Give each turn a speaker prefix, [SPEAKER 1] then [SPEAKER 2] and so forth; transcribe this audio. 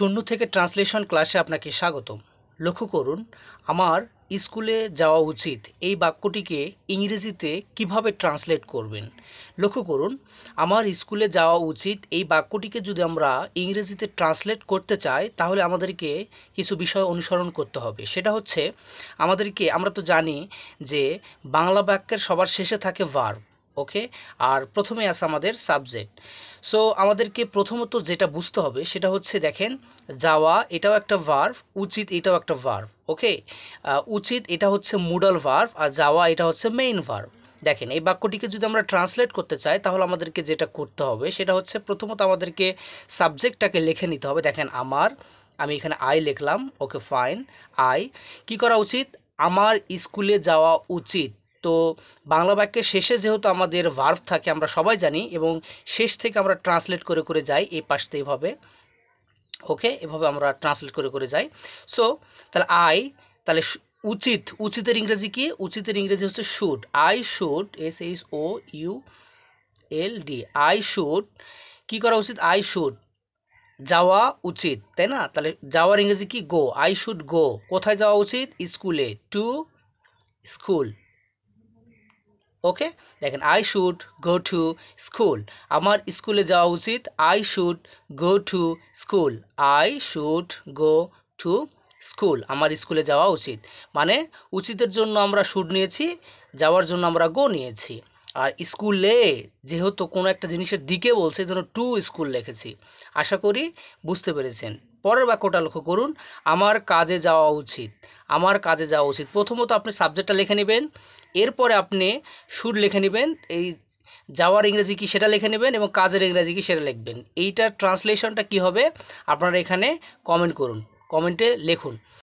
[SPEAKER 1] শূন্য থেকে ট্রান্সলেশন ক্লাসে আপনাকে স্বাগতম। লক্ষ্য করুন, আমার স্কুলে যাওয়া উচিত এই বাক্যটিকে ইংরেজিতে কিভাবে ট্রান্সলেট করবেন। লক্ষ্য করুন, আমার স্কুলে যাওয়া উচিত এই বাক্যটিকে যদি আমরা ইংরেজিতে ট্রান্সলেট করতে চাই তাহলে আমাদেরকে কিছু বিষয় অনুসরণ করতে হবে। সেটা হচ্ছে আমরা তো জানি যে বাংলা বাক্যের সবার শেষে থাকে ভার্ব, ওকে, আর প্রথমে আছে আমাদের সাবজেক্ট। সো আমাদেরকে প্রথমত যেটা বুঝতে হবে সেটা হচ্ছে, দেখেন, যাওয়া এটাও একটা ভার্ব, উচিত এটাও একটা ভার্ব, ওকে। উচিত এটা হচ্ছে মুডাল ভার্ব আর যাওয়া এটা হচ্ছে মেইন ভার্ব। দেখেন, এই বাক্যটিকে যদি আমরা ট্রান্সলেট করতে চাই তাহলে আমাদেরকে যেটা করতে হবে সেটা হচ্ছে প্রথমত আমাদেরকে সাবজেক্টটাকে লিখে নিতে হবে। দেখেন, আমি এখানে আই লিখলাম, ওকে ফাইন। আই কি করা উচিত? আমার স্কুলে যাওয়া উচিত। তো বাংলা বাক্যের শেষে যেহেতু আমাদের ভার্ব থাকে আমরা সবাই জানি, এবং শেষ থেকে আমরা ট্রান্সলেট করে করে যাই এই পাশতে এইভাবে, ওকে, এভাবে আমরা ট্রান্সলেট করে করে যাই। সো তাহলে উচিতের ইংরেজি কি? উচিতের ইংরেজি হচ্ছে should. I should, SHOULD, I should কি করা উচিত? আই শুড যাওয়া উচিত, তাই না? তাহলে যাওয়ার ইংরেজি কি? গো। I should go. কোথায় যাওয়া উচিত? স্কুলে। To school, okay. দেখেন, I should go to school. আমার স্কুলে যাওয়া উচিত। I should go to school. I should go to school. আমার স্কুলে যাওয়া উচিত। মানে উচিতের জন্য আমরা শুড নিয়েছি, যাওয়ার জন্য আমরা গো নিয়েছি। আর স্কুলে যেহেতু কোনো একটা জিনিসের দিকে বলছে, যেন টু স্কুল লিখেছি। আশা করি বুঝতে পেরেছেন। পরের বাক্যটা লক্ষ্য করুন, আমার কাজে যাওয়া উচিত। আমার কাজে যাওয়া উচিত। প্রথমত আপনি সাবজেক্টটা লিখে নেবেন, এরপরে আপনি শুড লিখে নেবেন, এই যাওয়ার ইংরেজি কি সেটা লিখে নেবেন, এবং কাজের ইংরেজি কি সেটা লিখবেন। এইটার ট্রান্সলেশনটা কি হবে আপনারা এখানে কমেন্ট করুন, কমেন্টে লিখুন।